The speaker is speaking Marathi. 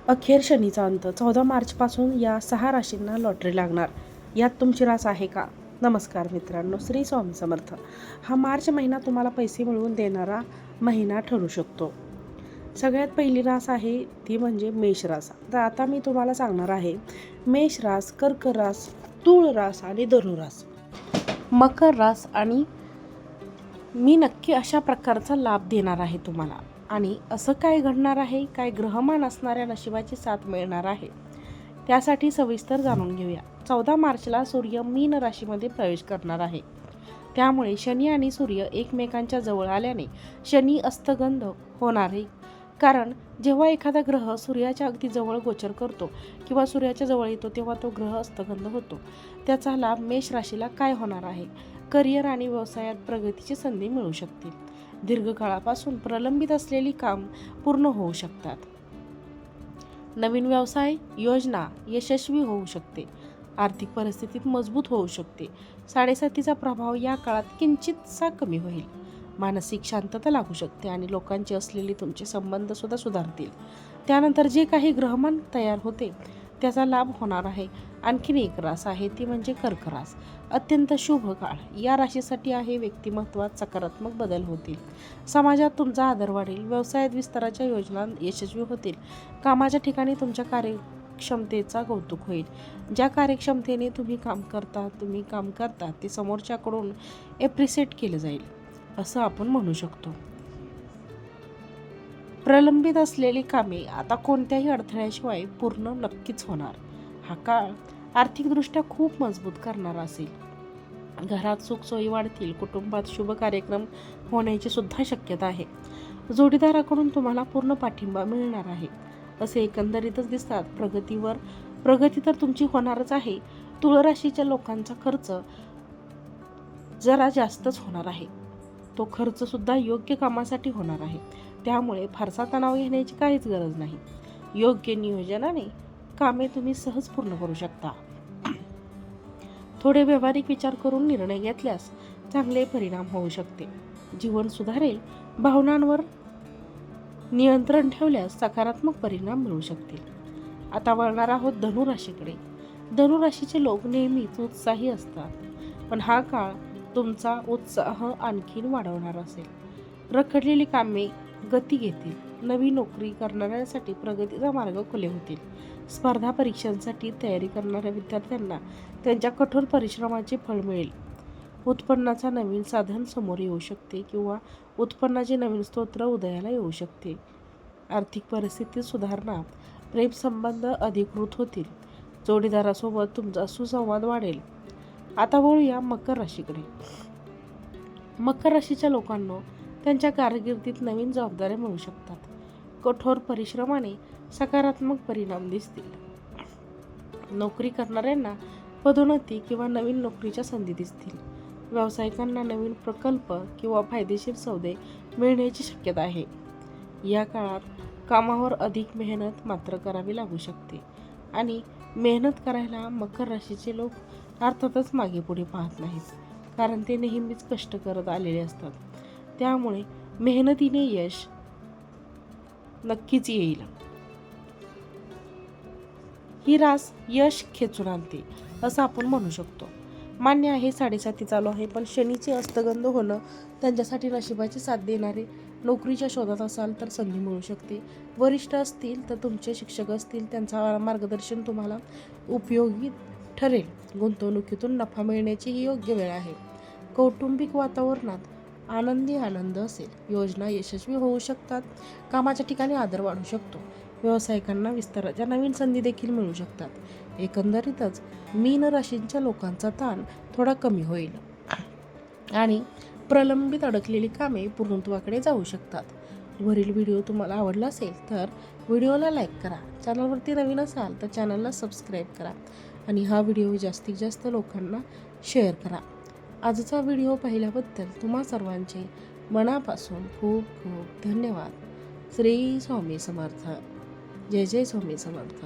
अखेर शनीचा अंत 14 मार्चपासून या 6 राशींना लॉटरी लागणार. यात तुमची रास आहे का? नमस्कार मित्रांनो, श्री स्वामी समर्थ. हा मार्च महिना तुम्हाला पैसे मिळवून देणारा महिना ठरू शकतो. सगळ्यात पहिली रास आहे ती म्हणजे मेष रास. तर आता मी तुम्हाला सांगणार आहे मेष रास, कर्क रास, तूळ रास आणि धनु रास, मकर रास आणि मी नक्की अशा प्रकारचा लाभ देणार आहे तुम्हाला. आणि असं काय घडणार आहे, काय ग्रहमान असणाऱ्या नशिबाची साथ मिळणार आहे, त्यासाठी सविस्तर जाणून घेऊया. 14 मार्चला सूर्य मीन राशीमध्ये प्रवेश करणार आहे. त्यामुळे शनी आणि सूर्य एकमेकांच्या जवळ आल्याने शनी अस्तगंध होणार आहे. कारण जेव्हा एखादा ग्रह सूर्याच्या अगदी जवळ गोचर करतो किंवा सूर्याच्या जवळ येतो तेव्हा तो ग्रह अस्तगंध होतो. त्याचा लाभ मेष राशीला काय होणार आहे? करिअर आणि व्यवसायात प्रगतीची संधी मिळू शकतील. दीर्घकाळापासून प्रलंबित असलेली काम पूर्ण होऊ शकतात. नवीन व्यवसाय योजना यशस्वी होऊ शकते. आर्थिक परिस्थितीत मजबूत होऊ शकते. 7.7चा प्रभाव या काळात किंचितसा कमी होईल. मानसिक शांतता लागू शकते आणि लोकांचे असलेले तुमचे संबंध सुद्धा सुधारतील. त्यानंतर जे काही ग्रहमान तयार होते त्याचा लाभ होणार आहे. आणखीन एक रास आहे ती म्हणजे कर्क रास. अत्यंत शुभ काळ या राशीसाठी आहे. व्यक्तिमत्वात सकारात्मक बदल होतील. समाजात तुमचा आदर वाढेल. व्यवसायात विस्ताराच्या योजना यशस्वी होतील. कामाच्या ठिकाणी तुमच्या कार्यक्षमतेचा कौतुक होईल. ज्या कार्यक्षमतेने तुम्ही काम करता ते समोरच्याकडून एप्रिशिएट केलं जाईल असं आपण म्हणू शकतो. प्रलंबित असलेली कामे आता कोणत्याही अडथळ्याशिवाय पूर्ण नक्कीच होणार. हा काळ आर्थिकदृष्ट्या खूप मजबूत करणारा असेल. घरात सुखसोयी वाढतील. कुटुंबात शुभ कार्यक्रम होण्याची सुद्धा शक्यता आहे. जोडीदाराकडून तुम्हाला पूर्ण पाठिंबा मिळणार आहे असे एकंदरीतच दिसतात. प्रगती तर तुमची होणारच आहे. तुळ राशीच्या लोकांचा खर्च जरा जास्तच होणार आहे. तो खर्च सुद्धा योग्य कामासाठी होणार आहे. त्यामुळे फारसा तणाव घेण्याची काहीच गरज नाही. योग्य नियोजनाने कामे तुम्ही सहज पूर्ण करू शकता. थोडे व्यावहारिक विचार करून निर्णय घेतल्यास चांगले परिणाम होऊ शकते. जीवन सुधारेल. भावनांवर नियंत्रण ठेवल्यास सकारात्मक परिणाम मिळू शकतील. आता वळणार आहोत धनु राशीकडे. धनु राशीचे लोक नेहमीच उत्साही असतात, पण हा काळ तुमचा उत्साह आणखीन वाढवणार असेल. रखडलेली कामे गती घेतील. नवी नोकरी करणाऱ्यांसाठी प्रगतीचा मार्ग खुले होतील. स्पर्धा परीक्षांसाठी तयारी करणाऱ्या विद्यार्थ्यांना त्यांच्या कठोर परिश्रमाचे फळ मिळेल. उत्पन्नाचा नवीन साधन समोर येऊ शकते किंवा उत्पन्नाचे नवीन स्तोत्र उदयाला येऊ शकते. आर्थिक परिस्थितीत सुधारणा. प्रेमसंबंध अधिकृत होतील. जोडीदारासोबत तुमचा सुसंवाद वाढेल. आता वळूया मकर राशीकडे. मकर राशीच्या लोकांना त्यांच्या कारकिर्दीत नवीन जबाबदाऱ्या मिळू शकतात. कठोर परिश्रमाने सकारात्मक परिणाम दिसतील. नोकरी करणाऱ्यांना पदोन्नती किंवा नवीन नोकरीच्या संधी दिसतील. व्यावसायिकांना नवीन प्रकल्प किंवा फायदेशीर सौदे मिळण्याची शक्यता आहे. या काळात कामावर अधिक मेहनत मात्र करावी लागू शकते आणि मेहनत करायला मकर राशीचे लोक अर्थातच मागे पुढे पाहत नाहीत, कारण ते नेहमीच कष्ट करत आलेले असतात. त्यामुळे मेहनतीने यश नक्कीच येईल. ही रास यश खेचून आणते असं आपण म्हणू शकतो. मान्य आहे 7.7 चालू आहे, पण शनीचे अस्तगंध होणं त्यांच्यासाठी नशिबाची साथ देणारे. नोकरीच्या शोधात असाल तर संधी मिळू शकते. वरिष्ठ असतील तर तुमचे शिक्षक असतील त्यांचा मार्गदर्शन तुम्हाला उपयोगी ठरेल. गुंतवणुकीतून नफा मिळण्याची ही योग्य वेळ आहे. कौटुंबिक वातावरणात आनंद असेल. योजना यशस्वी होऊ शकतात. कामाच्या ठिकाणी आदर वाढू शकतो. व्यावसायिकांना विस्ताराच्या नवीन संधी देखील मिळू शकतात. एकंदरीतच मीन राशींच्या लोकांचा ताण थोडा कमी होईल आणि प्रलंबित अडकलेली कामे पूर्णत्वाकडे जाऊ शकतात. वरील व्हिडिओ तुम्हाला आवडला असेल तर व्हिडिओला लाईक करा. चॅनलवरती नवीन असाल तर चॅनलला सबस्क्राईब करा आणि हा व्हिडिओ जास्तीत जास्त लोकांना शेअर करा. आजचा व्हिडिओ पाहिल्याबद्दल तुम्हा सर्वांचे मनापासून खूप खूप धन्यवाद. श्री स्वामी समर्थ. जय जय स्वामी समर्थ.